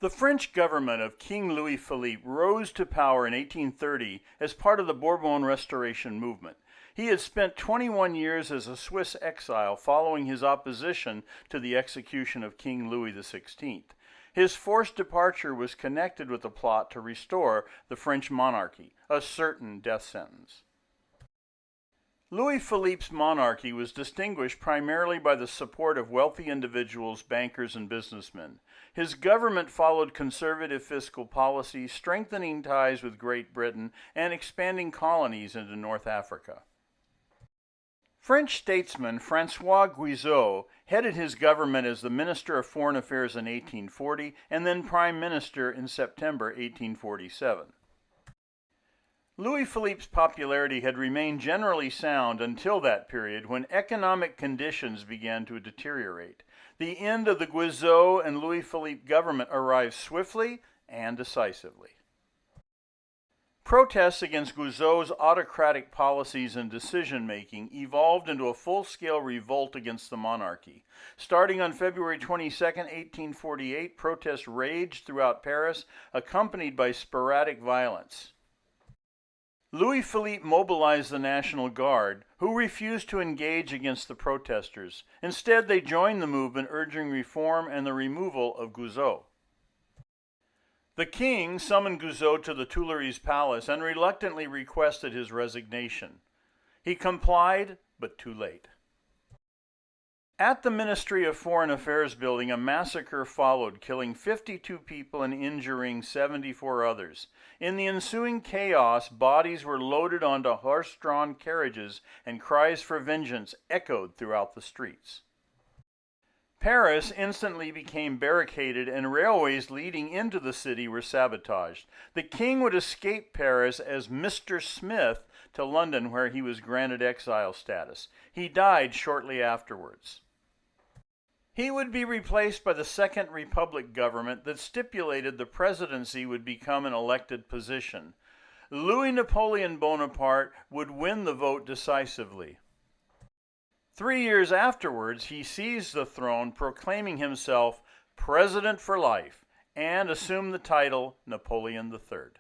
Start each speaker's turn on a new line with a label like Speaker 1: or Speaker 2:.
Speaker 1: The French government of King Louis Philippe rose to power in 1830 as part of the Bourbon Restoration movement. He had spent 21 years as a Swiss exile following his opposition to the execution of King Louis XVI. His forced departure was connected with the plot to restore the French monarchy, a certain death sentence. Louis Philippe's monarchy was distinguished primarily by the support of wealthy individuals, bankers, and businessmen. His government followed conservative fiscal policies, strengthening ties with Great Britain and expanding colonies into North Africa. French statesman Francois Guizot headed his government as the Minister of Foreign Affairs in 1840 and then Prime Minister in September 1847. Louis Philippe's popularity had remained generally sound until that period when economic conditions began to deteriorate. The end of the Guizot and Louis Philippe government arrived swiftly and decisively. Protests against Guizot's autocratic policies and decision-making evolved into a full-scale revolt against the monarchy. Starting on February 22, 1848, protests raged throughout Paris, accompanied by sporadic violence. Louis Philippe mobilized the National Guard, who refused to engage against the protesters. Instead, they joined the movement urging reform and the removal of Guizot. The king summoned Guizot to the Tuileries Palace and reluctantly requested his resignation. He complied, but too late. At the Ministry of Foreign Affairs building, a massacre followed, killing 52 people and injuring 74 others. In the ensuing chaos, bodies were loaded onto horse-drawn carriages, and cries for vengeance echoed throughout the streets. Paris instantly became barricaded, and railways leading into the city were sabotaged. The king would escape Paris as Mr. Smith to London, where he was granted exile status. He died shortly afterwards. He would be replaced by the Second Republic government that stipulated the presidency would become an elected position. Louis Napoleon Bonaparte would win the vote decisively. 3 years afterwards, he seized the throne, proclaiming himself president for life, and assumed the title Napoleon III.